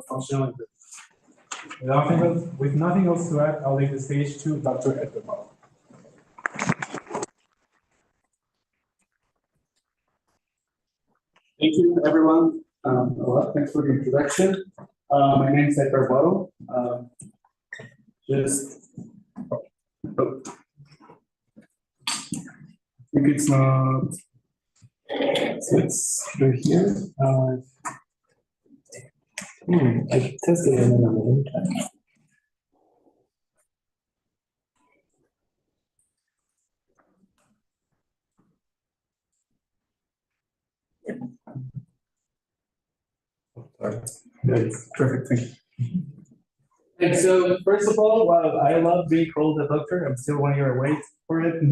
functional improvement. With nothing else to add, I'll leave the stage to Dr. Edgar Bottle. Thank you, everyone. Thanks for the introduction. My name is Edgar Bottle. I think it's not. So it's right here. I tested it in another time. That's perfect. Thank you. And so, first of all, I love being called a doctor. I'm still 1 year away for it,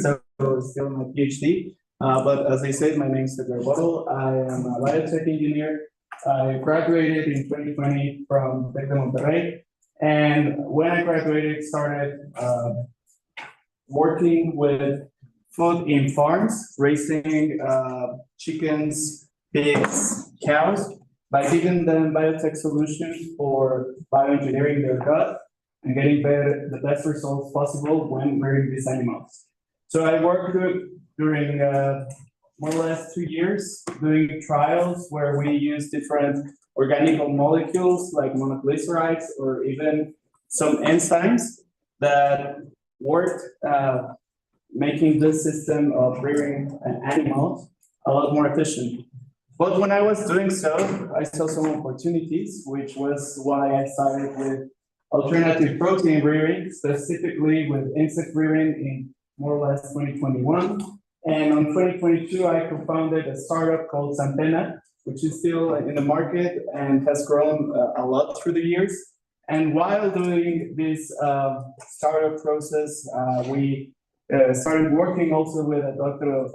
so still in my PhD. But as I said, my name is Edgar Bottle. I am a biotech engineer. I graduated in 2020 from Tec de Monterrey. And when I graduated, started working with food in farms, raising chickens, pigs, cows, by giving them biotech solutions for bioengineering their gut and getting the best results possible when rearing these animals. So I worked during more or less 2 years doing trials where we use different organic molecules like monoglycerides or even some enzymes that worked making this system of rearing animals a lot more efficient. But when I was doing so, I saw some opportunities, which was why I started with alternative protein rearing, specifically with insect rearing in more or less 2021. And in 2022, I co-founded a startup called Santena, which is still in the market and has grown a lot through the years. And while doing this startup process, we started working also with a doctor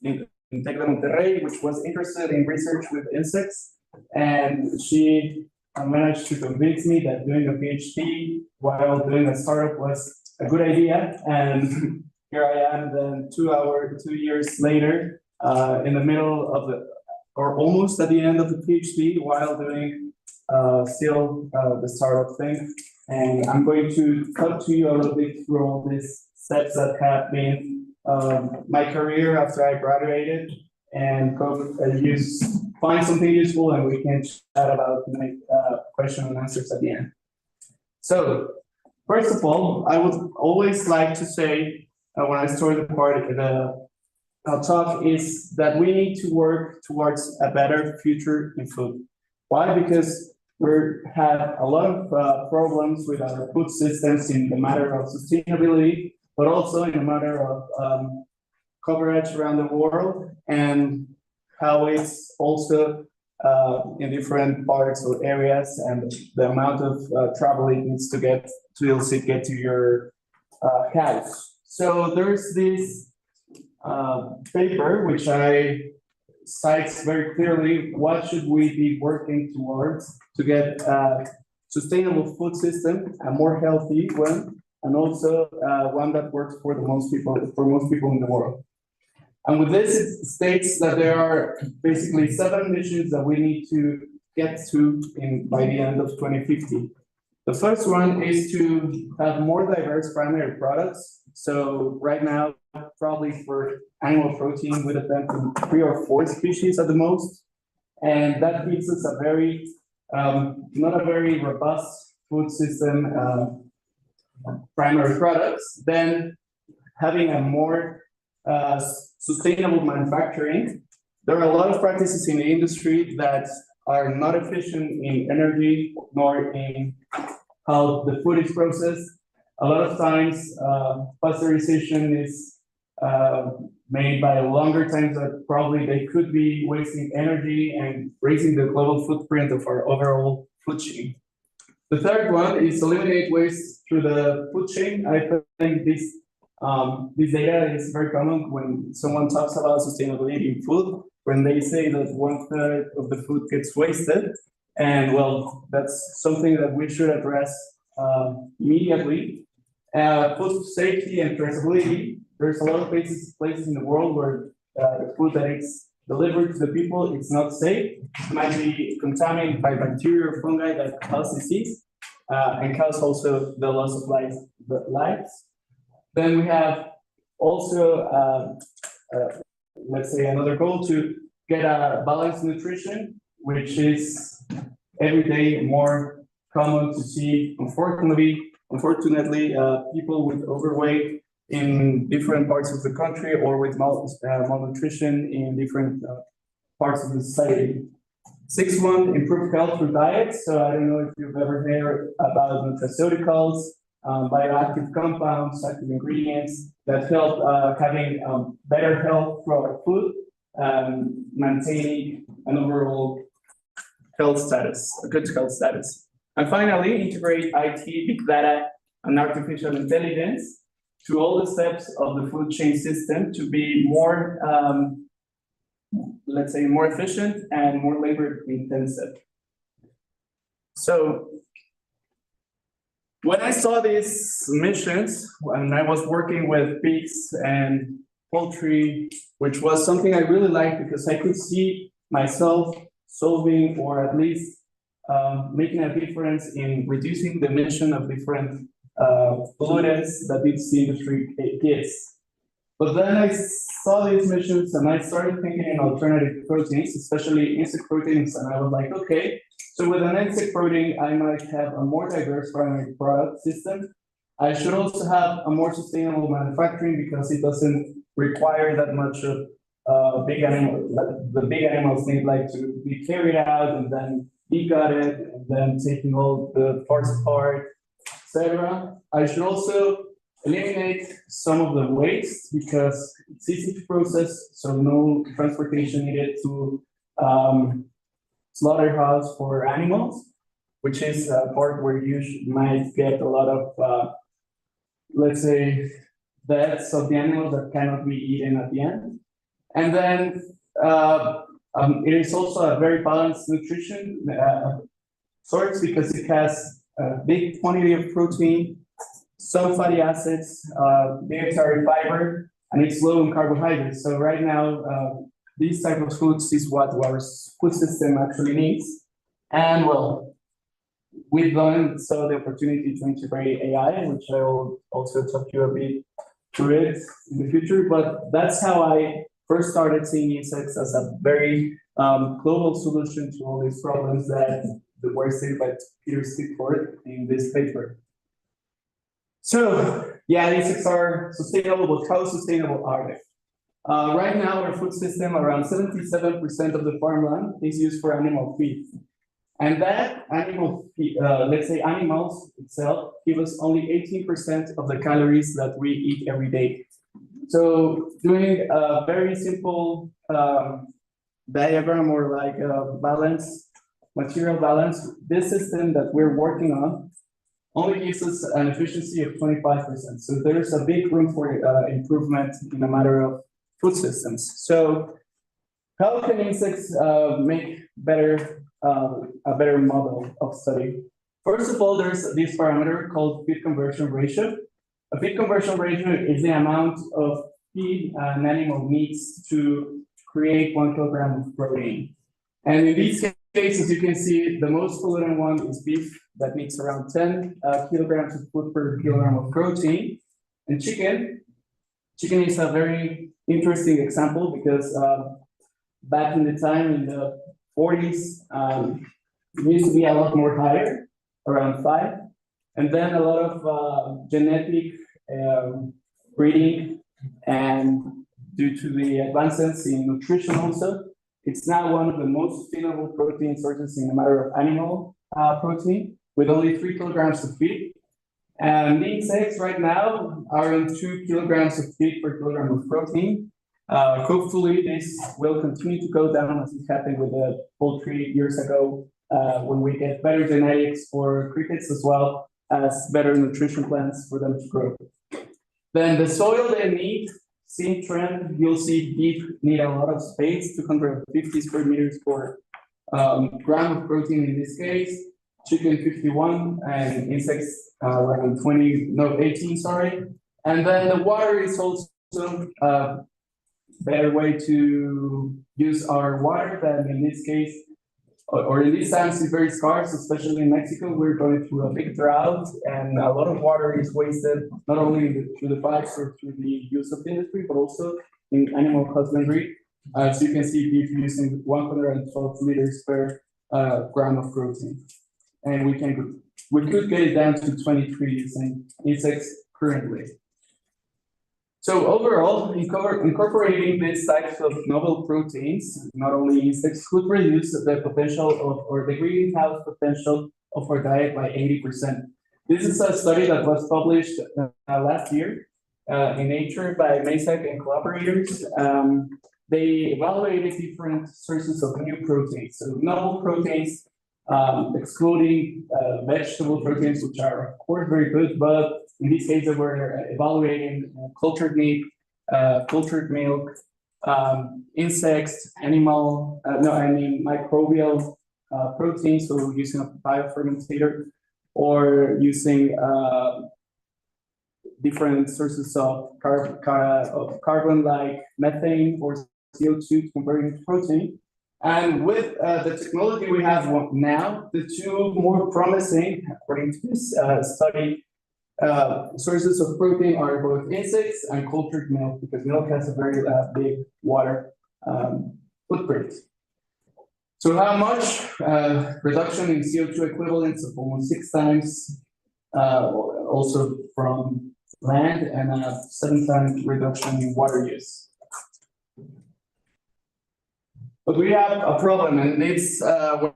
in Tec de Monterrey, which was interested in research with insects. And she managed to convince me that doing a PhD while doing a startup was a good idea. And here I am then 2 years later, in the middle of or almost at the end of the PhD while doing still the startup thing. And I'm going to talk to you a little bit through all these steps that have been my career after I graduated and find something useful, and we can chat about my question and answers at the end. So, first of all, I would always like to say when I start the talk is that we need to work towards a better future in food. Why? Because we have a lot of problems with our food systems in the matter of sustainability, but also in a matter of coverage around the world and how it's also in different parts or areas and the amount of travel it needs to get to your house. So there's this paper which I cites very clearly what should we be working towards to get a sustainable food system, a more healthy one, and also one that works for most people in the world. And with this, it states that there are basically 7 missions that we need to get to by the end of 2050. The first one is to have more diverse primary products. So right now, probably for animal protein, we depend on 3 or 4 species at the most. And that gives us a very, not a very robust food system, primary products. Then having a more sustainable manufacturing. There are a lot of practices in the industry that are not efficient in energy nor in how the food is processed. A lot of times, pasteurization is made by longer times that probably they could be wasting energy and raising the global footprint of our overall food chain. The third one is eliminate waste through the food chain. I think this data is very common when someone talks about sustainability in food, when they say that 1/3 of the food gets wasted. And well, that's something that we should address immediately. Food safety and traceability. There's a lot of places in the world where the food that is delivered to the people, it's not safe. It might be contaminated by bacteria or fungi that cause disease and cause also the loss of lives. Then we have also, let's say, another goal to get a balanced nutrition, which is every day more common to see, unfortunately, people with overweight in different parts of the country or with malnutrition in different parts of the society. Sixth one, improve health through diet. So I don't know if you've ever heard about nutraceuticals, bioactive compounds, active ingredients that help having better health through our food, maintaining an overall health status, a good health status. And finally, integrate IT, big data, and artificial intelligence to all the steps of the food chain system to be more, let's say, more efficient and more labor intensive. So when I saw these missions, when I was working with pigs and poultry, which was something I really liked because I could see myself solving or at least making a difference in reducing the emission of different pollutants that this industry gets. But then I saw these missions and I started thinking in alternative proteins, especially insect proteins, and I was like, okay, so with an insect protein, I might have a more diverse primary product system. I should also have a more sustainable manufacturing because it doesn't require that much of big animals. The big animals need like to be carried out and then be gutted and then taking all the parts apart, etc. I should also eliminate some of the waste because it's easy to process, so no transportation needed to slaughterhouse for animals, which is a part where you might get a lot of, let's say, deaths of the animals that cannot be eaten at the end. And then it is also a very balanced nutrition source because it has a big quantity of protein, some fatty acids, dietary fiber, and it's low in carbohydrates. So right now, these type of foods is what our food system actually needs. And well, we've done so the opportunity to integrate AI, which I will also talk to you a bit through it in the future. But that's how I first started seeing insects as a very global solution to all these problems that were stated by Peter Stickford in this paper. So yeah, insects are sustainable, but how sustainable are they? Right now, our food system, around 77% of the farmland is used for animal feed. And that animal feed, let's say animals itself, give us only 18% of the calories that we eat every day. So doing a very simple diagram or like a balance, material balance, this system that we're working on only gives us an efficiency of 25%. So there's a big room for improvement in a matter of food systems. So how can insects make better a better model of study? First of all, there's this parameter called feed conversion ratio. A feed conversion ratio is the amount of feed an animal needs to create 1 kilogram of protein. And in these cases, you can see the most pollutant one is beef that needs around 10 kilograms of food per kilogram of protein. And chicken is a very interesting example because back in the time in the 40s, it used to be a lot more higher, around 5. And then a lot of genetic breeding and due to the advances in nutrition also, it's now one of the most sustainable protein sources in the matter of animal protein, with only 3 kilograms of feed. And the insects right now are in 2 kilograms of feed per kilogram of protein. Hopefully this will continue to go down as it happened with the poultry years ago, when we get better genetics for crickets as well as better nutrition plans for them to grow. Then the soil they need, same trend, you'll see beef need a lot of space, 250 square meters per gram of protein in this case, chicken 51, and insects around 18, sorry. And then the water is also better way to use our water that in this case, or in these times is very scarce, especially in Mexico. We're going through a big drought and a lot of water is wasted, not only through the pipes or through the use of industry, but also in animal husbandry. As you can see, beef using 112 liters per gram of protein. And we could get it down to 23 using insects currently. So overall, incorporating these types of novel proteins, not only insects, could reduce the potential of, or the greenhouse potential of our diet by 80%. This is a study that was published last year in Nature by M.Sc and collaborators. They evaluated different sources of new proteins, so novel proteins, excluding vegetable proteins, which are of course very good, but in this case, they were evaluating cultured meat, cultured milk, insects, microbial proteins, so using a biofermentator, or using different sources of carbon like methane or CO2 to convert into protein. And with the technology we have now, the two more promising, according to this study, sources of protein are both insects and cultured milk, because milk has a very big water footprint. So how much reduction in CO2 equivalents of almost 6 times, also from land, and a 7 times reduction in water use. But we have a problem, and it's when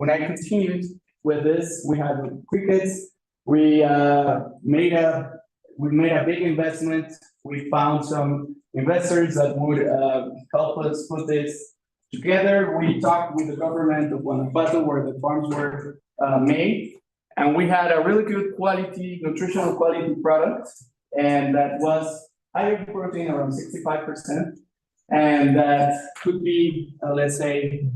I continued with this, we had crickets. We made a big investment. We found some investors that would help us put this together. We talked with the government of Guanajuato, where the farms were made, and we had a really good quality, nutritional quality product, and that was higher protein, around 65%, and that could be, let's say,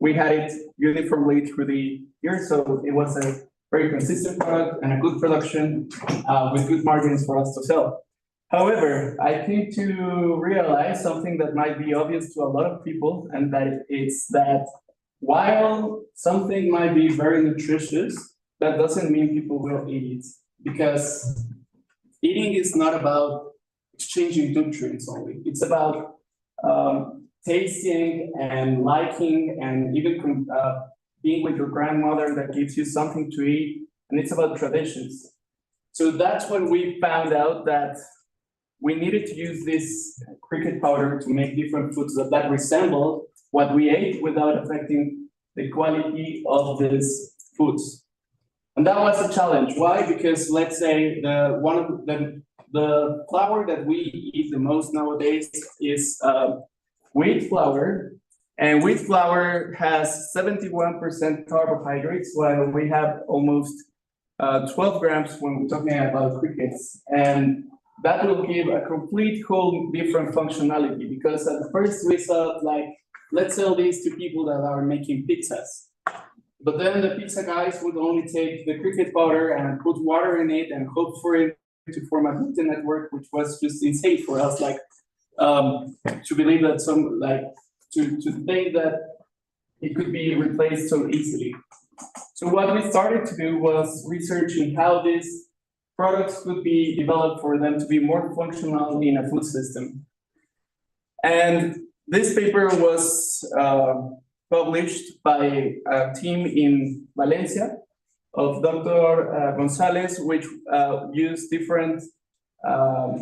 we had it uniformly through the year, so it was a very consistent product and a good production with good margins for us to sell. However, I came to realize something that might be obvious to a lot of people, and that it's that while something might be very nutritious, that doesn't mean people will eat it, because eating is not about exchanging nutrients only. It's about tasting and liking, and even being with your grandmother that gives you something to eat, and it's about traditions. So that's when we found out that we needed to use this cricket powder to make different foods that resemble what we ate without affecting the quality of these foods. And that was a challenge. Why? Because let's say the flour that we eat the most nowadays is wheat flour. And wheat flour has 71% carbohydrates, while we have almost 12 grams when we're talking about crickets. And that will give a complete whole different functionality, because at first we thought, like, let's sell these to people that are making pizzas. But then the pizza guys would only take the cricket powder and put water in it and hope for it to form a gluten network, which was just insane for us, like to believe that to think that it could be replaced so easily. So what we started to do was researching how these products could be developed for them to be more functional in a food system. And this paper was published by a team in Valencia of Dr. Gonzalez, which used different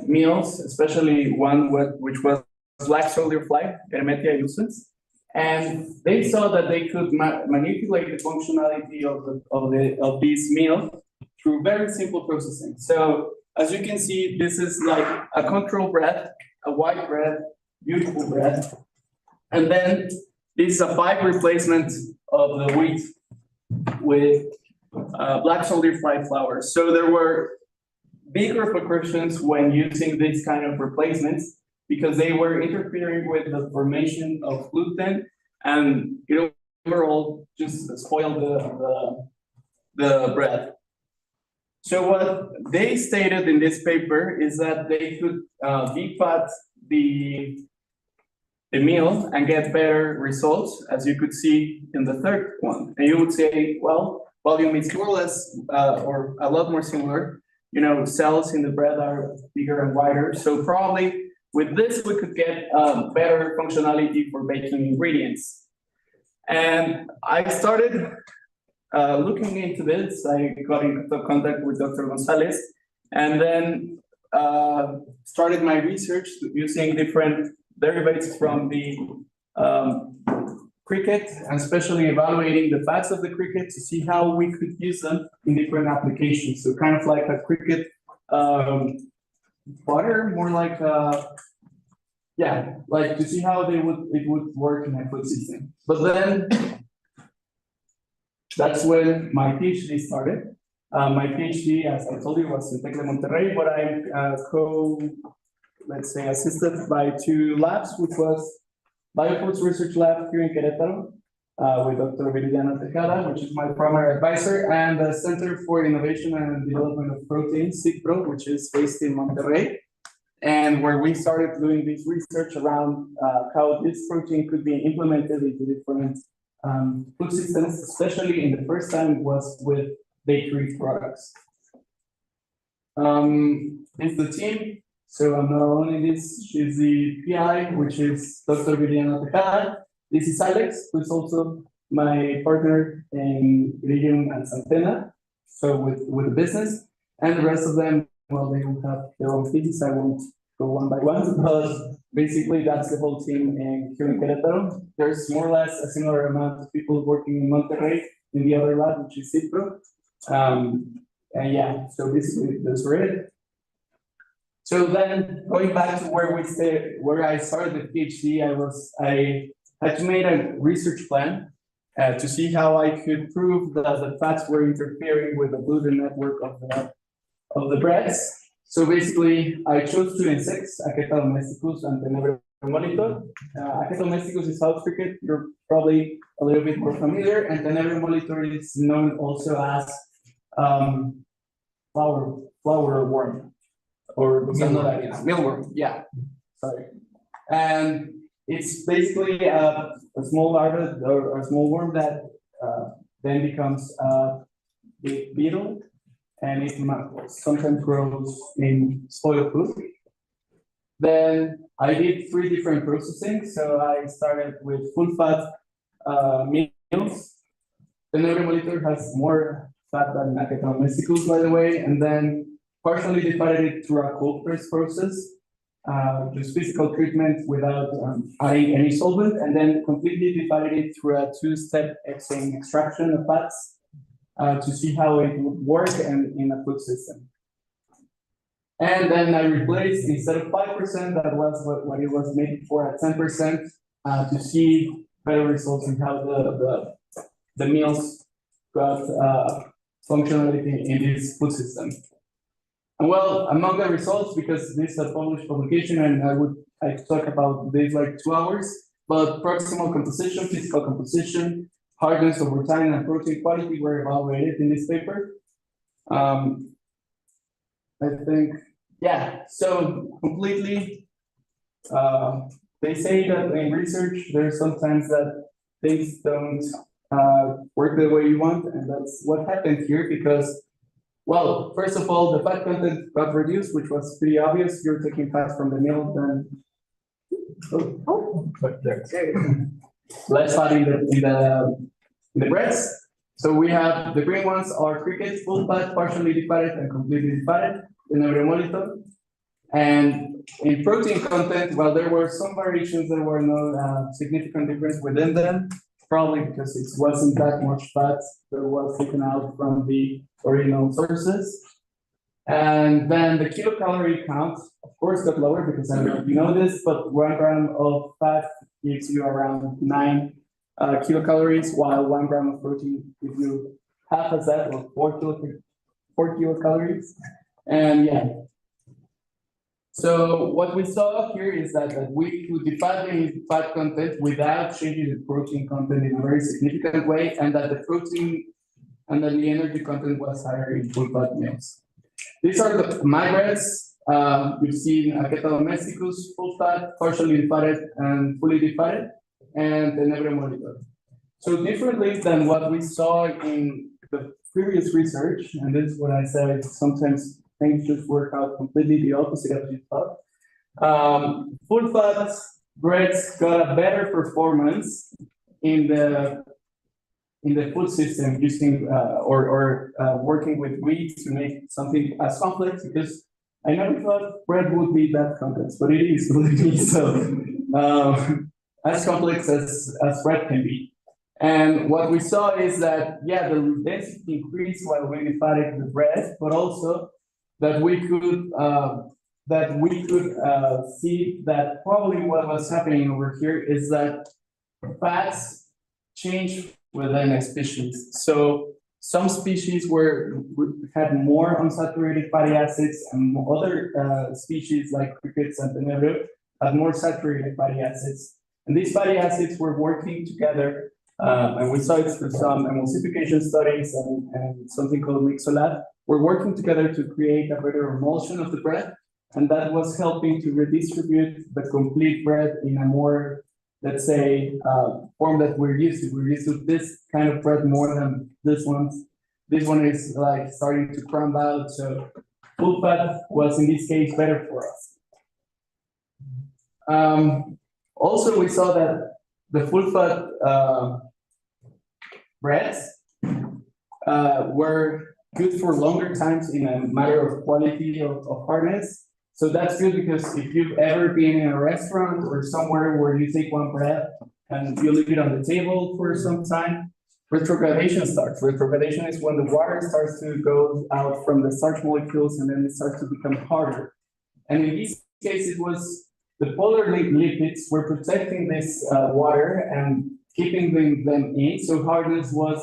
meals, especially one which was black soldier fly, Hermetia illucens, and they saw that they could manipulate the functionality of this meal through very simple processing. So as you can see, this is like a control bread, a white bread, beautiful bread, and then this is a 5 replacement of the wheat with black soldier fly flour. So there were big repercussions when using this kind of replacements, because they were interfering with the formation of gluten, and overall just spoiled the bread. So what they stated in this paper is that they could defat the meal and get better results, as you could see in the third one. And you would say, well, volume is more or less, or a lot more similar. You know, cells in the bread are bigger and wider. So probably with this, we could get better functionality for baking ingredients. And I started looking into this. I got in contact with Dr. Gonzalez, and then started my research using different derivatives from the cricket, and especially evaluating the fats of the cricket to see how we could use them in different applications. So kind of like a cricket butter, more like like to see how it would work in a food system. But then that's when my PhD started. My PhD, as I told you, was in Tec de Monterrey, but I'm let's say, assisted by two labs, which was Biofoods Research Lab here in Querétaro, with Dr. Viridiana Tejada, which is my primary advisor, and the Center for Innovation and Development of Proteins, CIPRO, which is based in Monterrey, and where we started doing this research around how this protein could be implemented into different food systems, especially in the first time was with bakery products. It's the team. So I'm not only this, she's the PI, which is Dr. Viridiana Tejada. This is Alex, who's also my partner in Iridium and Santena, so with the business. And the rest of them, well, they will have their own things. I won't go one by one, but basically that's the whole team here in Querétaro. There's more or less a similar amount of people working in Monterrey in the other lab, which is CIPRO. And yeah, so basically those were it. So then going back to where I started the PhD, I had to make a research plan to see how I could prove that the fats were interfering with the gluten network of the breads. So basically, I chose two insects, Achaeta domesticus and Tenebra molitor. Achaeta domesticus is house cricket. You're probably a little bit more familiar, and Tenebra molitor is known also as flower worm. Or mealworm, yeah, sorry. And it's basically a small larva or a small worm that then becomes a big beetle, and it sometimes grows in spoiled food. Then I did 3 different processing. So I started with full fat meals. The Neuromolitor has more fat than Achaeta domesticus, by the way, and then partially divided it through a cold press process, just physical treatment without adding any solvent, and then completely divided it through a 2-step extraction of fats to see how it would work in a food system. And then I replaced, instead of 5%, that was what it was made for, at 10% to see better results in how the meals got functionality in this food system. And well, among the results, because this is a published publication, and I talk about this like 2 hours, but proximal composition, physical composition, hardness over time, and protein quality were evaluated in this paper. I think, yeah, so completely, they say that in research, there's sometimes that things don't work the way you want, and that's what happened here, because well, first of all, the fat content got reduced, which was pretty obvious. You're taking fat from the meal, then less fat in the breads. So we have the green ones are crickets, full fat, partially defatted, and completely defatted, the neuromolitor. And in protein content, well, there were some variations. There were no significant difference within them, probably because it wasn't that much fat that was taken out from the original sources. And then the kilocalorie count, of course, got lower because I don't know if you know this, but 1 gram of fat gives you around 9 kilocalories, while 1 gram of protein gives you half as that, or 4 kilocalories. And yeah. So what we saw here is that we could define the fat content without changing the protein content in a very significant way, and that the protein and then the energy content was higher in full fat meals. These are my breads. We've seen Aketa domesticus, full fat, partially defatted, and fully defatted, and the Tenebra monitor. So differently than what we saw in the previous research, and this is what I said, sometimes things just work out completely the opposite of you thought. Full fat breads got a better performance in the food system using or working with wheat to make something as complex, because I never thought bread would be that complex, but it is, believe me. So as complex as bread can be. And what we saw is that, yeah, the density increased while we defatted the bread, but also that we could see that probably what was happening over here is that fats change within a species. So some species had more unsaturated fatty acids, and other species like crickets and tenebro had more saturated fatty acids. And these fatty acids were working together, and we saw it through some emulsification studies and something called Mixolab. We're working together to create a better emulsion of the bread, and that was helping to redistribute the complete bread in a more, let's say, form that we're used to. We're used to this kind of bread more than this one. This one is like starting to crumble out, so full fat was in this case better for us. Also, we saw that the full fat breads were good for longer times in a matter of quality of hardness. So that's good, because if you've ever been in a restaurant or somewhere where you take one bread and you leave it on the table for some time, retrogradation starts. Retrogradation is when the water starts to go out from the starch molecules, and then it starts to become harder. And in this case, it was the polar lipids were protecting this water and keeping them in. So hardness was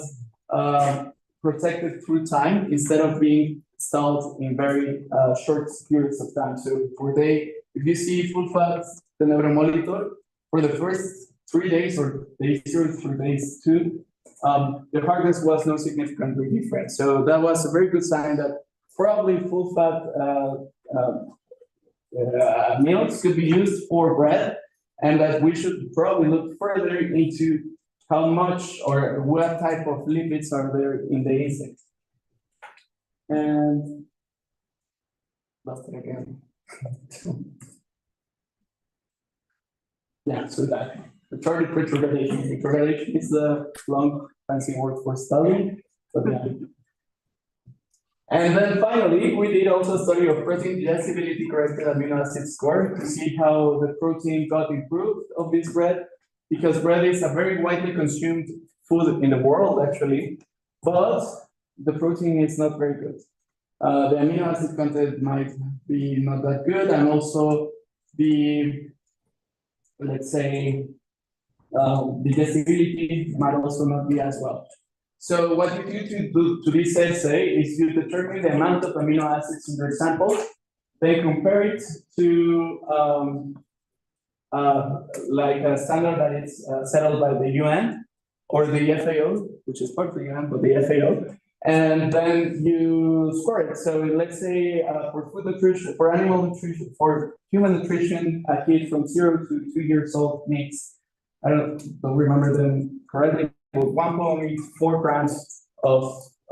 protected through time instead of being stalled in very short periods of time. So if you see full fat Tenebra molitor, for the first 3 days or day 0 through days 2, the hardness was no significantly different. So that was a very good sign that probably full fat meals could be used for bread, and that we should probably look further into how much or what type of lipids are there in the insect. And lost it again. Yeah, so that retarded retrogradation. Retrogradation is a long fancy word for studying, but yeah. And then finally, we did also a study of protein digestibility corrected amino acid score to see how the protein got improved of this bread, because bread is a very widely consumed food in the world, actually, but the protein is not very good. The amino acid content might be not that good, and also the, let's say, digestibility might also not be as well. So what you do to this essay is you determine the amount of amino acids in your sample, then compare it to like a standard that is settled by the UN or the FAO, which is part of the UN, but the FAO, and then you score it. So let's say for food nutrition, for animal nutrition, for human nutrition, a kid from 0 to 2 years old needs, I don't remember them correctly, 1.4 grams of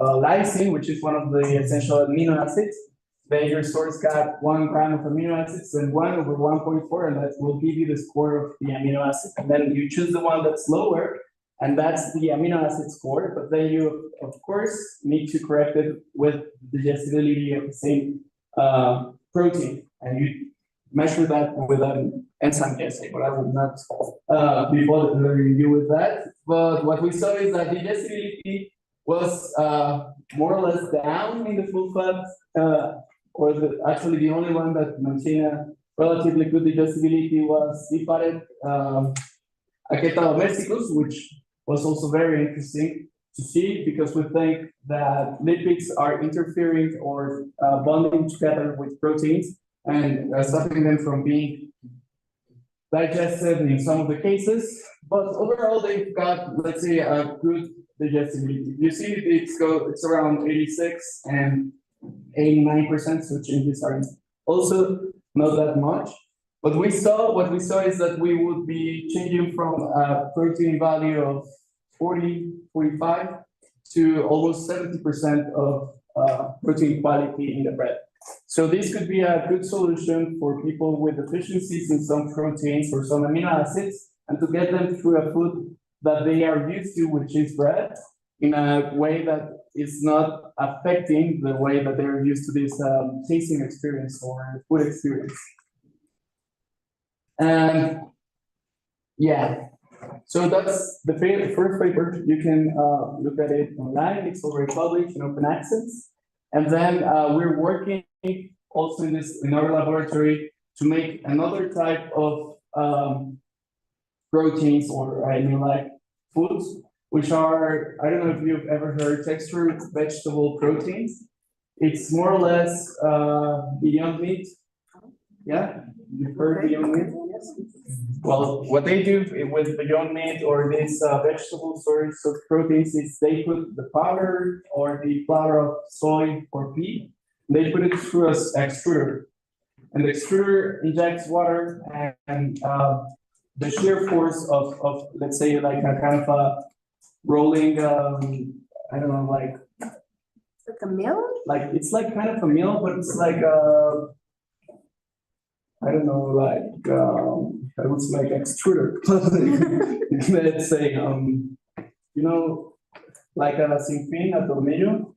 lysine, which is one of the essential amino acids. Then your source got 1 gram of amino acids and 1 over 1.4, and that will give you the score of the amino acid. And then you choose the one that's lower, and that's the amino acid score. But then you, of course, need to correct it with digestibility of the same protein, and you measure that with an enzyme assay, but I will not be bothering you with that. But what we saw is that digestibility was more or less down in the full fat, or actually the only one that maintained a relatively good digestibility was defatted Aketa domesticus, which was also very interesting to see, because we think that lipids are interfering or bonding together with proteins and stopping them from being digested in some of the cases. But overall, they've got, let's say, a good digestibility. You see, it's around 86 and 89%, so changes are also not that much. What we saw is that we would be changing from a protein value of 40, 45 to almost 70% of protein quality in the bread. So this could be a good solution for people with deficiencies in some proteins or some amino acids, and to get them through a food that they are used to, which is bread, in a way that is not affecting the way that they're used to this tasting experience or food experience. And yeah, so that's the first paper. You can look at it online. It's already published in open access. And then we're working also in our laboratory to make another type of proteins or like foods, which are, I don't know if you've ever heard textured vegetable proteins. It's more or less Beyond Meat. Yeah, you've heard Beyond Meat? Well, what they do with Beyond Meat or these vegetable source of proteins is they put the powder or the flour of soy or pea, they put it through an extruder. And the extruder injects water and the shear force of, let's say, like a kind of a rolling, I don't know, like a mill? Like, it's like kind of a mill, but it's like a, I don't know, like, I would say like extruder. Let's say, you know, like a sinfín, a tornillo.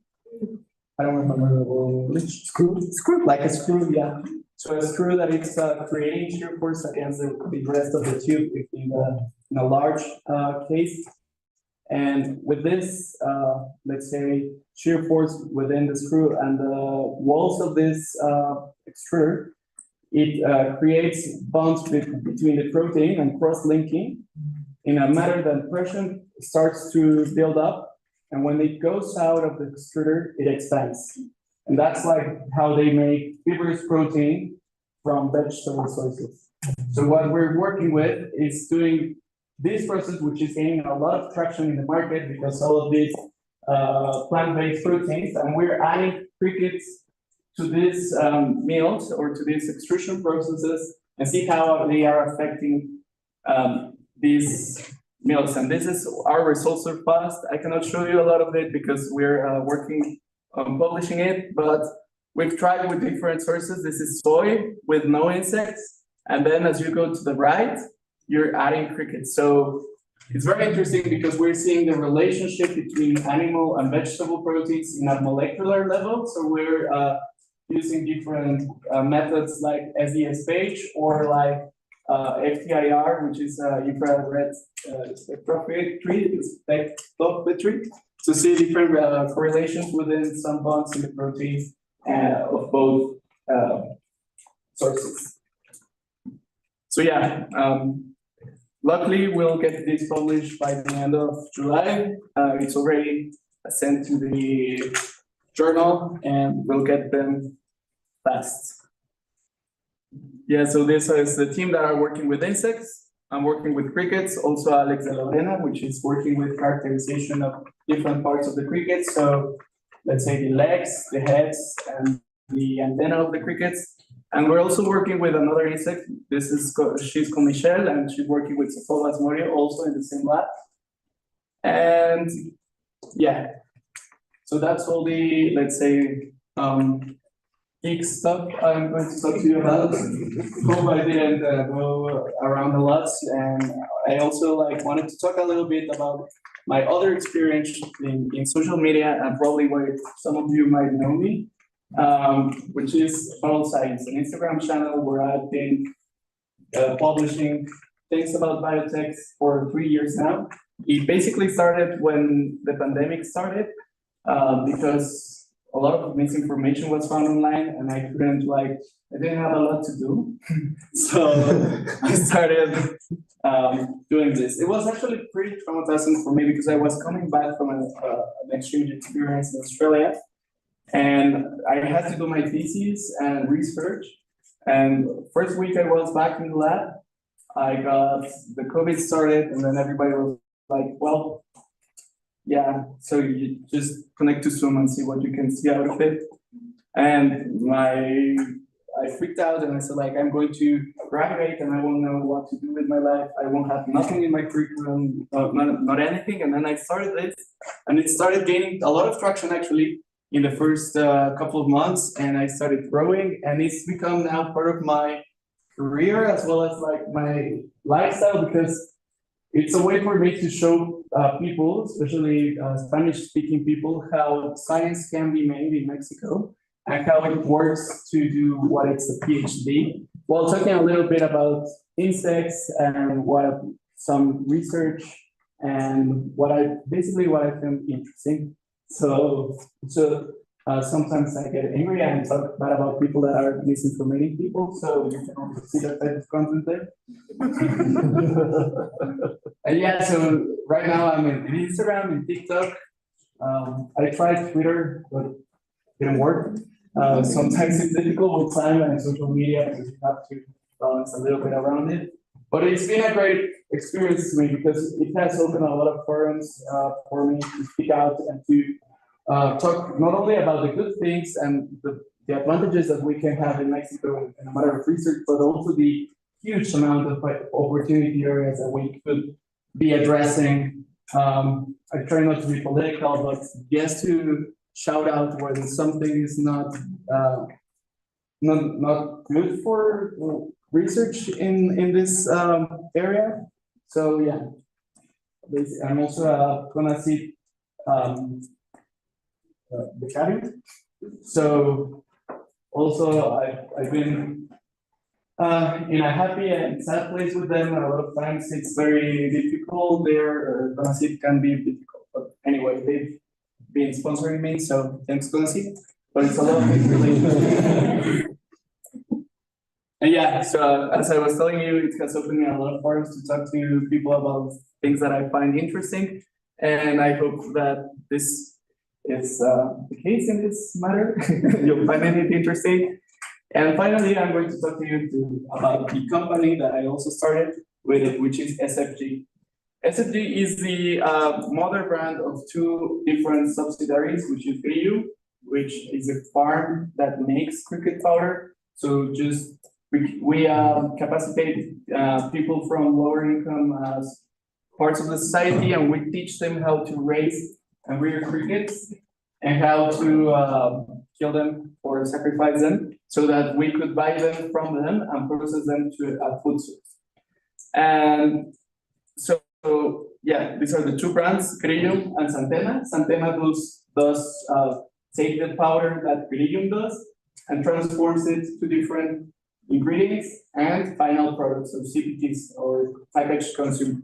I don't remember the word. Screw. Like a screw, yeah. So a screw that it's creating shear force against the rest of the tube in a large case. And with this, let's say, shear force within the screw and the walls of this extruder, it creates bonds between the protein and cross-linking in a manner that pressure starts to build up. And when it goes out of the extruder, it expands. And that's like how they make fibrous protein from vegetable sources. So what we're working with is doing this process, which is gaining a lot of traction in the market because all of these plant-based proteins, and we're adding crickets to these meals or to these extrusion processes and see how they are affecting these meals. And this is our results so fast. I cannot show you a lot of it because we're working on publishing it, but we've tried with different sources. This is soy with no insects. And then as you go to the right, you're adding crickets. So it's very interesting because we're seeing the relationship between animal and vegetable proteins in a molecular level. So we're using different methods like SDSPH or like FTIR, which is infrared spectropmetry, to see different correlations within some bonds in the protein of both sources. So yeah, luckily we'll get this published by the end of July. It's already sent to the journal and we'll get them fast. Yeah, so this is the team that are working with insects. I'm working with crickets, also Alex de Lorena, which is working with characterization of different parts of the crickets. So let's say the legs, the heads, and the antenna of the crickets. And we're also working with another insect. She's called Michelle, and she's working with Sophobas morio, also in the same lab. And yeah, so that's all the, let's say, geek stuff I'm going to talk to you about. Hope I didn't go around a lot. And I also wanted to talk a little bit about my other experience in social media, and probably where some of you might know me, which is Bottle Science, an Instagram channel where I've been publishing things about biotech for 3 years now. It basically started when the pandemic started, because a lot of misinformation was found online, and I didn't have a lot to do. So I started doing this. It was actually pretty traumatizing for me because I was coming back from an exchange experience in Australia, and I had to do my thesis and research. And first week I was back in the lab, I got the COVID started, and then everybody was like, well, yeah, so you just connect to Zoom and see what you can see out of it. And I freaked out and I said like, I'm going to graduate and I won't know what to do with my life. I won't have nothing in my curriculum, not anything. And then I started this and it started gaining a lot of traction actually in the first couple of months, and I started growing, and it's become now part of my career as well as like my lifestyle, because it's a way for me to show people, especially Spanish-speaking people, how science can be made in Mexico and how it works to do what it's a PhD, while talking a little bit about insects and what some research and what I found interesting. So sometimes I get angry and talk bad about people that are misinforming people. So you can also see that type of content there. And yeah, so right now I'm in Instagram and TikTok. I tried Twitter, but it didn't work. Sometimes it's difficult with time and social media because you have to balance a little bit around it. But it's been a great experience to me because it has opened a lot of forums for me to speak out and to talk not only about the good things and the advantages that we can have in Mexico in a matter of research, but also the huge amount of opportunity areas that we could be addressing. I try not to be political, but just to shout out when something is not good for research in this area. So yeah, I'm also gonna see the cabinet. So also I've been in a happy and sad place with them. A lot of times it's very difficult. Their Conacyt can be difficult, but anyway, they've been sponsoring me, so thanks Conacyt. But it's a lot of things related. And yeah, so as I was telling you, it has opened me a lot of forums to talk to people about things that I find interesting, and I hope that this is the case in this matter. You'll find it interesting. And finally, I'm going to talk to you about the company that I also started with, which is SFG. SFG is the mother brand of two different subsidiaries, which is Grillo, which is a farm that makes cricket powder. So just we capacitate people from lower income parts of the society, and we teach them how to raise and rear crickets and how to kill them or sacrifice them so that we could buy them from them and process them to a food source. And so yeah, these are the two brands, Grillo and Santena. Santena does take the powder that Grillo does and transforms it to different ingredients and final products, so CPGs or packaged consumer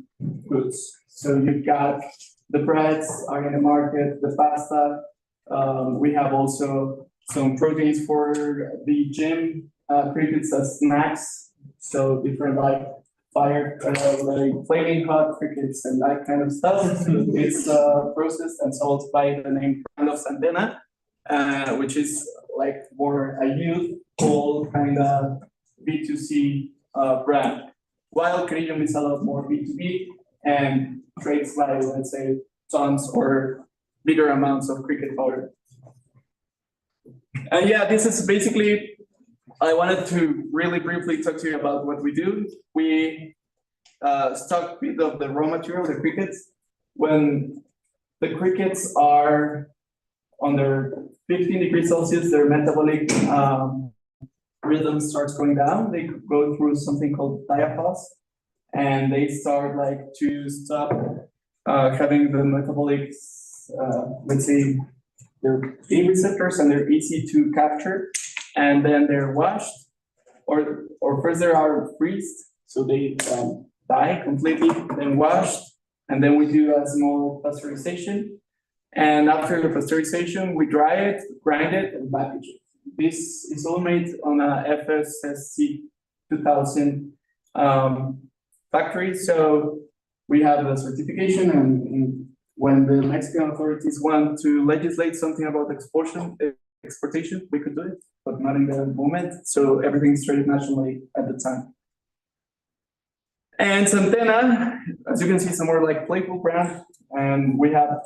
goods. So you've got the breads are in the market, the pasta. We have also some proteins for the gym, crickets as snacks. So different like fire, like flaming hot crickets and that kind of stuff. It's processed and sold by the name brand of Santena, which is like more a youthful kind of B2C brand, while Grillo is a lot more B2B and trades by, let's say, tons or bigger amounts of cricket powder. And yeah, this is basically, I wanted to really briefly talk to you about what we do. We stock bit of the raw material, the crickets. When the crickets are under 15 degrees Celsius, their metabolic rhythm starts going down. They go through something called diapause, and they start like to stop having the metabolic, let's say, they're A receptors and they're easy to capture, and then they're washed, or first they are freezed, so they die completely, then washed, and then we do a small pasteurization, and after the pasteurization, we dry it, grind it, and package it. This is all made on a FSSC 2000 factory, so we have the certification, and when the Mexican authorities want to legislate something about exportation, we could do it, but not in the moment, so everything's traded nationally at the time. And Santena, as you can see, some more like playful brand, and we have,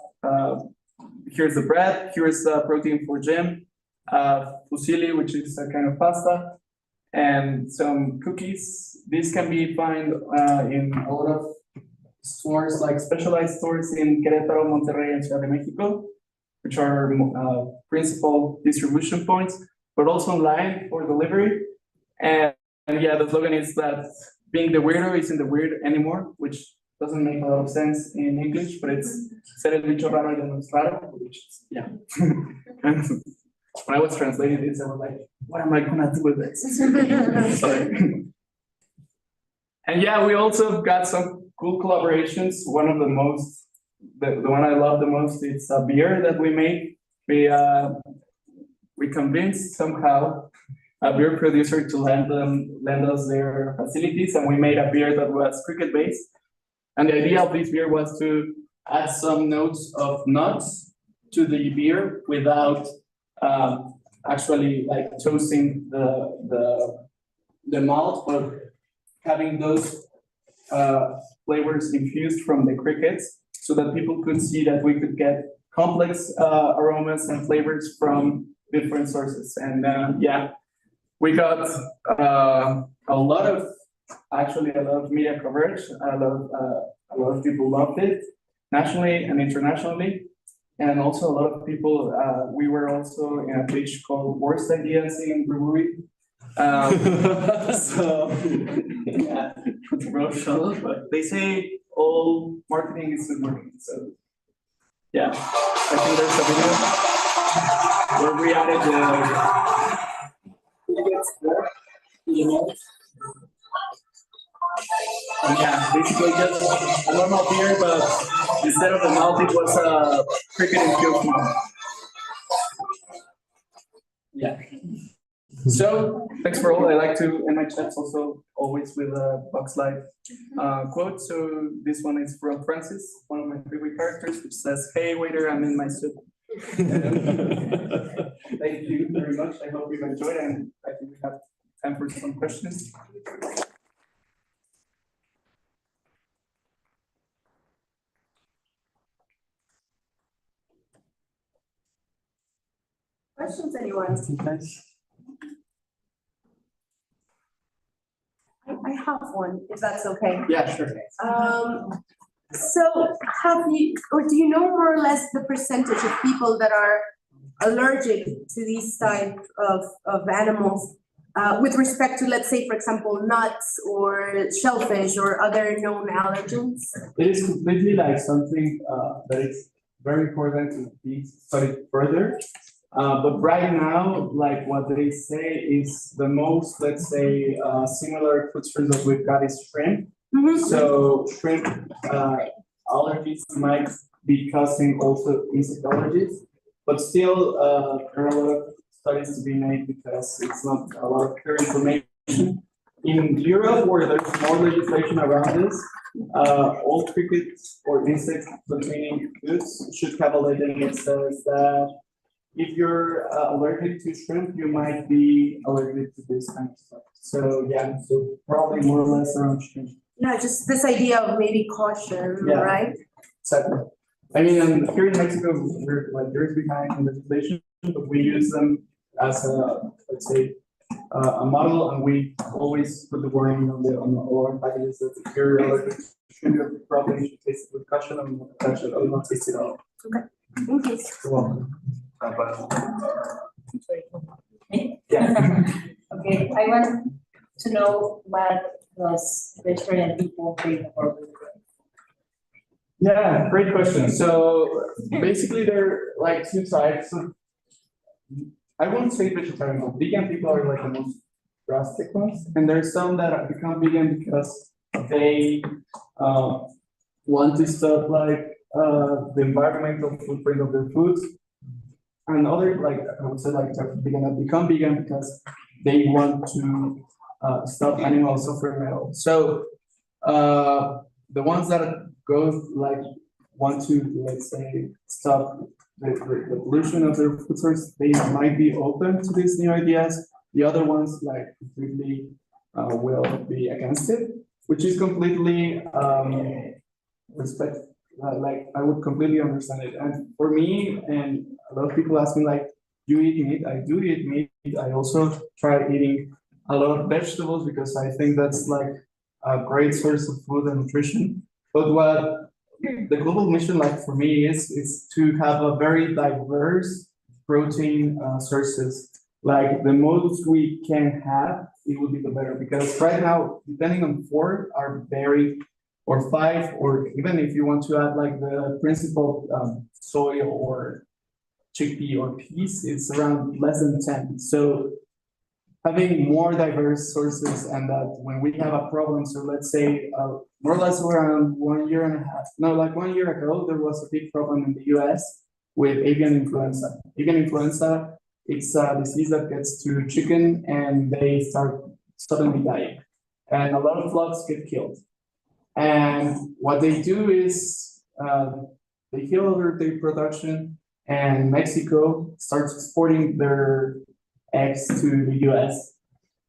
here's the bread, here's the protein for gym, fusilli, which is a kind of pasta, and some cookies. These can be found in a lot of stores, like specialized stores in Querétaro, Monterrey, and Ciudad de Mexico, which are principal distribution points, but also online for delivery. And yeah, the slogan is that being the weirdo isn't the weird anymore, which doesn't make a lot of sense in English, but it's ser el bicho raro ya no es raro, which is, yeah. When I was translating this, I was like, what am I gonna do with this? Sorry. And yeah, we also got some cool collaborations. One of the most, the one I love the most, it's a beer that we made. We convinced somehow a beer producer to lend us their facilities, and we made a beer that was cricket based. And the idea of this beer was to add some notes of nuts to the beer without actually like toasting the malt, but having those flavors infused from the crickets, so that people could see that we could get complex aromas and flavors from different sources. And yeah, we got a lot of media coverage. A lot of people loved it, nationally and internationally. And also a lot of people, we were also in a page called Worst Ideas in Brewery. So yeah, controversial, but they say all marketing is good marketing. So yeah, I think there's a video where we added the and yeah, basically just a normal beer, but instead of the malt, it was a cricket infused malt. Yeah. So thanks for all. I like to end my chats also always with a Bugs Life quote. So this one is from Francis, one of my favorite characters, which says, "Hey waiter, I'm in my soup." Thank you very much. I hope you've enjoyed, and I think we have time for some questions. Questions, anyone? I have one, if that's okay. Yeah, sure. So have you, or do you know more or less the percentage of people that are allergic to these type of animals with respect to, let's say, for example, nuts or shellfish or other known allergens? It is completely like something that is very important to be studied further. But right now, like what they say is the most, let's say, similar food source that we've got is shrimp. Mhm. So shrimp allergies might be causing also insect allergies, but still there are a lot of studies to be made because it's not a lot of clear information. In Europe, where there's more legislation around this, all crickets or insect containing foods should have a label that says that if you're allergic to shrimp, you might be allergic to this kind of stuff. So yeah, so probably more or less around shrimp. Yeah, just this idea of maybe caution, Yeah. right? Exactly. I mean, and here in Mexico, we're like years behind in legislation, but we use them as a, let's say, a model, and we always put the warning on all our packages that if you're allergic to shrimp, you probably should taste it with caution and caution or not taste it at all. Okay, thank you. You're welcome. Yeah. Okay, I want to know what does vegetarian people think about it. Yeah, great question. So basically there are like two types of, I won't say vegetarian, but vegan people are like the most drastic ones. And there's some that have become vegan because they want to stop like the environmental footprint of their foods. And other, like I would say, like vegan that become vegan because they want to stop animal suffering at all. So the ones that go like want to, let's say, stop the pollution of their food source, they might be open to these new ideas. The other ones like completely will be against it, which is completely respect. Like I would completely understand it. And for me, and a lot of people ask me like, do you eat meat? I do eat meat. I also try eating a lot of vegetables because I think that's like a great source of food and nutrition. But what the global mission, like for me, is to have a very diverse protein sources. Like the most we can have, it will be the better because right now, depending on four, are very or five, or even if you want to add like the principal soy or chickpea or peas, it's around less than 10. So having more diverse sources and that when we have a problem, so let's say more or less around 1 year and a half, no, like 1 year ago, there was a big problem in the US with avian influenza. Avian influenza, it's a disease that gets to chicken and they start suddenly dying. And a lot of flocks get killed. And what they do is they kill their production and Mexico starts exporting their eggs to the US.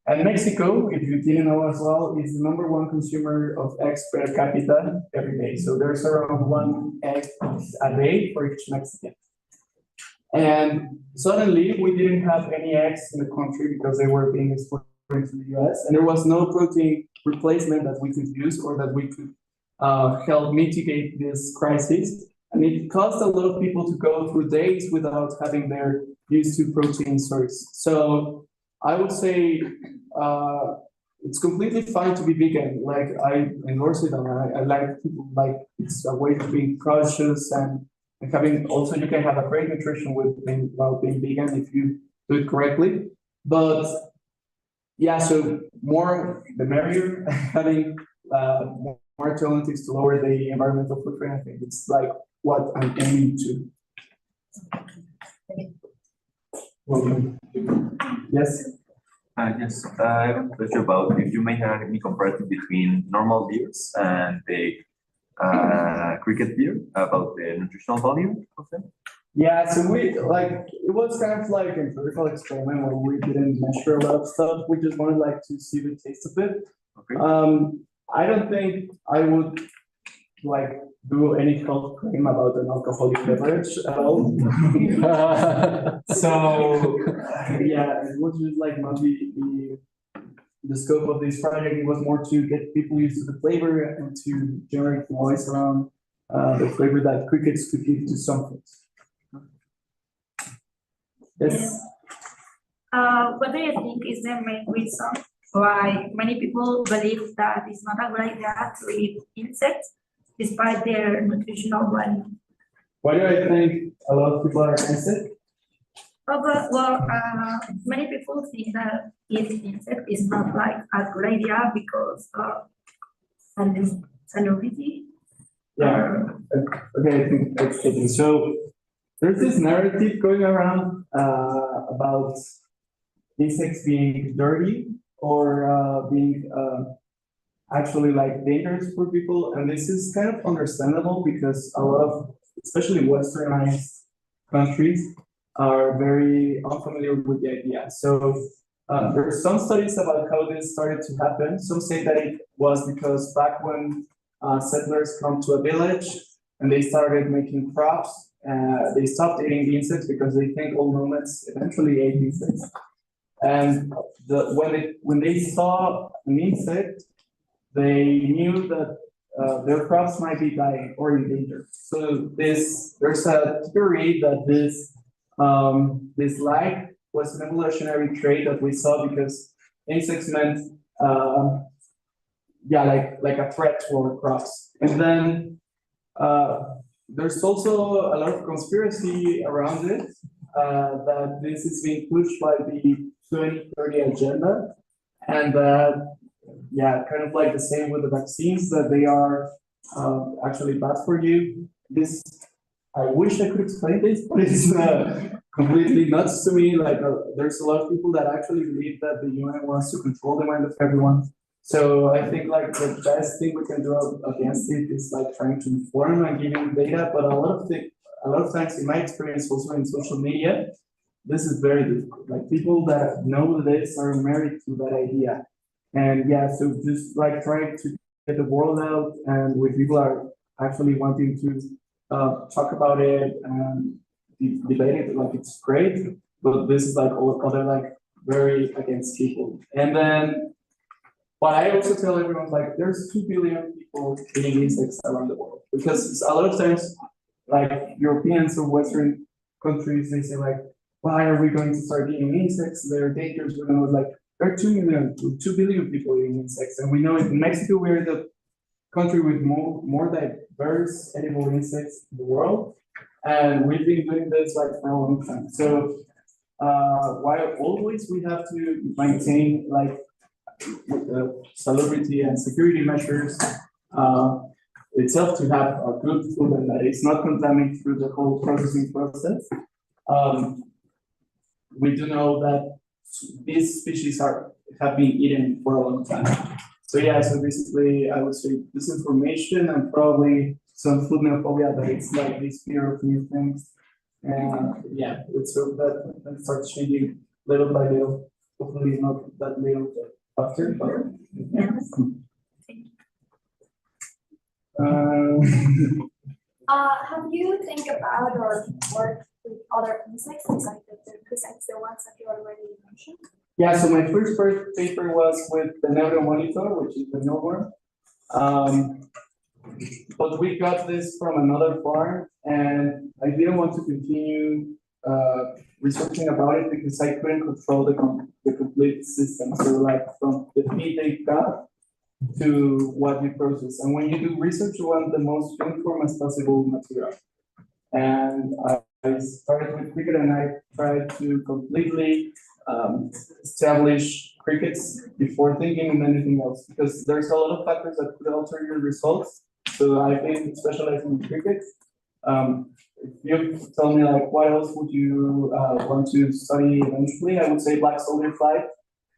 And Mexico, if you didn't know as well, is the #1 consumer of eggs per capita every day. So there's around 1 egg a day for each Mexican. And suddenly we didn't have any eggs in the country because they were being exported to the US, and there was no protein replacement that we could use or that we could help mitigate this crisis. And it caused a lot of people to go through days without having their used to protein source. So I would say it's completely fine to be vegan. Like I endorse it, and I like people like it's a way of being cautious and having also you can have a great nutrition with being while being vegan if you do it correctly. But yeah, so more the merrier. Having more alternatives to lower the environmental footprint. I think it's like what I'm aiming to. Yes. Yes, I have a question about if you may have any comparative between normal beers and the cricket beer about the nutritional value of them. Yeah, so we like it was kind of like an empirical experiment where we didn't measure a lot of stuff. We just wanted like to see the taste of it. Okay. I don't think I would like do any health claim about an alcoholic beverage at all. So yeah, it was just like not the scope of this project. It was more to get people used to the flavor and to generate noise around the flavor that crickets could give to something. Yes. What do you think is the main reason why many people believe that it's not a good idea to eat insects despite their nutritional value? Why do I think a lot of people are against it? Many people think that eating insect is not like a good idea because of salinity. Yeah. Okay, I think that's it. So there's this narrative going around about insects being dirty or being actually like dangerous for people, and this is kind of understandable because a lot of, especially westernized countries, are very unfamiliar with the idea. So there's some studies about how this started to happen. Some say that it was because back when settlers come to a village and they started making crops, they stopped eating the insects because they think all nomads eventually ate insects. And when they saw an insect, they knew that their crops might be dying or in danger. So there's a theory that this light was an evolutionary trait that we saw because insects meant like a threat to our crops. And then there's also a lot of conspiracy around it that this is being pushed by the 2030 agenda, and kind of like the same with the vaccines, that they are actually bad for you. This, I wish I could explain this, but it's completely nuts to me. Like there's a lot of people that actually believe that the UN wants to control the mind of everyone. So I think like the best thing we can do against it is like trying to inform and giving data. But a lot of times, in my experience, also in social media, this is very difficult. Like people that know this are married to that idea. And yeah, so just like trying to get the word out, and when people are actually wanting to talk about it and debate it, like it's great. But this is like all other like very against people. And then, but I also tell everyone, like, there's 2 billion people eating insects around the world. Because a lot of times, like, Europeans or Western countries, they say, like, why are we going to start eating insects? They're dangerous. When I was like, there are 2 billion people eating insects. And we know in Mexico, we're the country with more diverse edible insects in the world. And we've been doing this like for a long time. So while always we have to maintain like salubrity and security measures itself to have a good food and that it's not contaminated through the whole processing process. We do know that these species have been eaten for a long time. So yeah, so basically I would say disinformation and probably some food neophobia that it's like this fear of new things. And yeah, let's hope that starts changing little by little. Hopefully not that little faster, but yeah. Have you think about or worked with other insects besides the ones that you already mentioned? Yeah, so my first paper was with the neuromonitor, which is the newborn. But we got this from another farm, and I didn't want to continue researching about it because I couldn't control the complete system. So like from the feed they got to what we process. And when you do research, you want the most uniform as possible material. And I started with cricket and I tried to completely establish crickets before thinking of anything else, because there's a lot of factors that could alter your results. So I've been specializing in cricket. If you tell me like what else would you want to study eventually, I would say black soldier fly.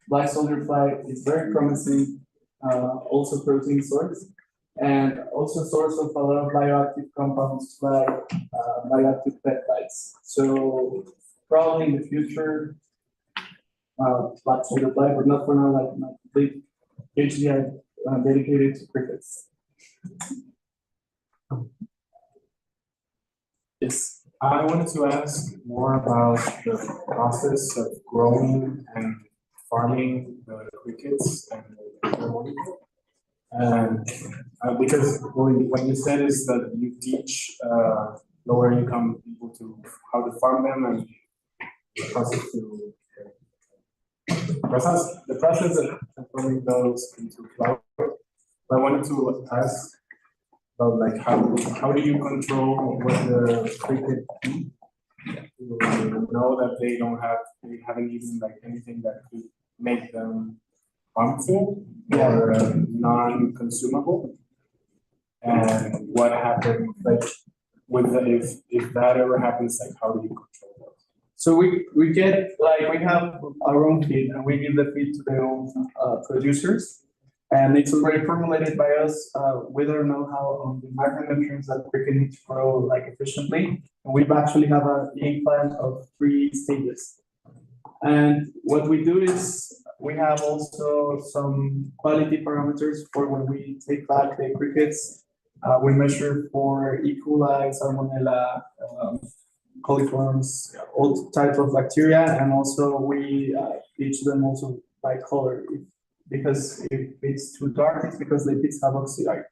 Black soldier fly is very promising, also protein source, and also source of a lot of bioactive compounds like bioactive peptides. So probably in the future, black soldier fly, but not for now. Like my complete PhD dedicated to crickets. Yes, I wanted to ask more about the process of growing and farming the crickets and the because what you said is that you teach lower income people to how to farm them and the process of transforming those into flour. I wanted to ask about like how do you control what the cricket eat to know that they haven't eaten like anything that could make them harmful or non-consumable, and what happens like with if that ever happens, like how do you control that? So we get like we have our own feed and we give the feed to their own producers. And it's already formulated by us with our know-how on the micronutrients that cricket need to grow like efficiently. And we actually have a eating plan of 3 stages. And what we do is we have also some quality parameters for when we take back the crickets. We measure for E. coli, Salmonella, coliforms, all types of bacteria, and also we teach them also by color. Because if it's too dark, it's because the lipids have oxidized.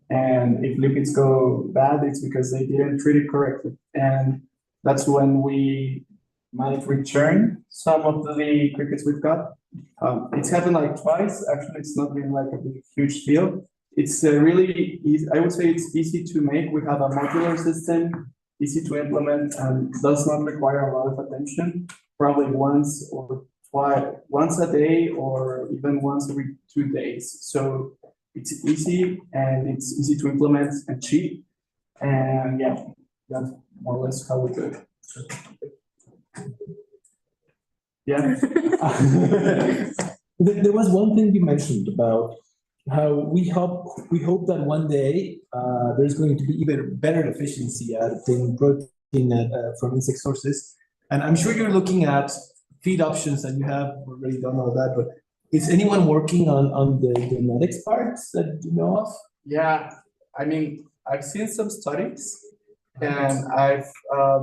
And if lipids go bad, it's because they didn't treat it correctly. And that's when we might return some of the crickets we've got. It's happened like twice. Actually, it's not been like a big, huge deal. It's really easy. I would say it's easy to make. We have a modular system, easy to implement, and does not require a lot of attention. Probably once a day or even once every 2 days. So it's easy and it's easy to implement and cheap. And yeah, that's more or less how we do it. Yeah. There was one thing you mentioned about how we hope that one day there's going to be even better efficiency at obtaining protein from insect sources. And I'm sure you're looking at feed options and you have already done all that, but is anyone working on the genetics parts that you know of? Yeah, I mean, I've seen some studies And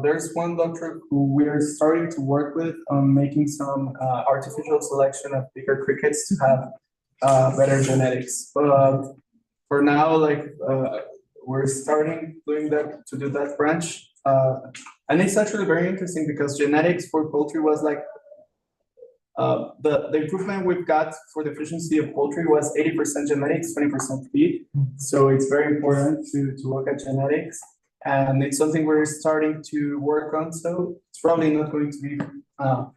there's one doctor who we're starting to work with on making some artificial selection of bigger crickets to have better genetics. But for now, we're starting doing that, to do that branch. And it's actually very interesting because genetics for poultry was the improvement we've got for the efficiency of poultry was 80% genetics, 20% feed. So it's very important to look at genetics. And it's something we're starting to work on. So it's probably not going to be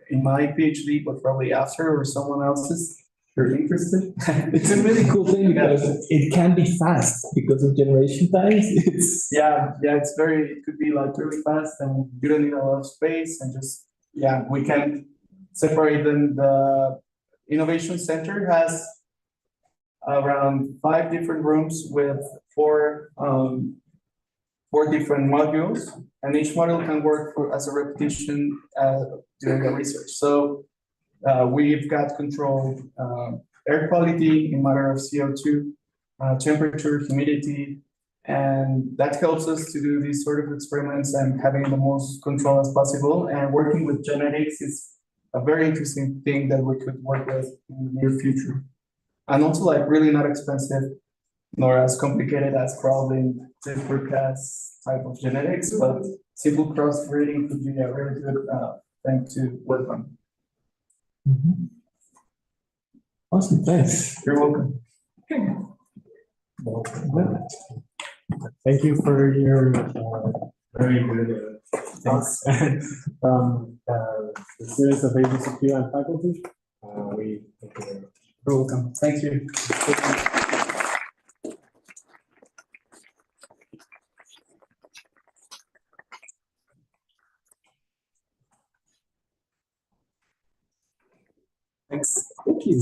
in my PhD, but probably after or someone else's. You're interested? It's a really cool thing because it can be fast because of generation times. It's It's it could be like really fast and you don't need a lot of space and just, we can separate them. The Innovation Center has around 5 different rooms with four different modules, and each module can work as a repetition during the research. So we've got controlled air quality in matter of CO2, temperature, humidity, and that helps us to do these sort of experiments and having the most control as possible. And working with genetics is a very interesting thing that we could work with in the near future. And also really not expensive, nor as complicated as crawling Zippercast type of genetics, but simple crossbreeding could be a very good thing to work on. awesome, thanks. You're welcome. Thank you for your very good thoughts from the students of ABCQ and faculty. We thank you very much. You're welcome. Thank you. Thanks. Thank you.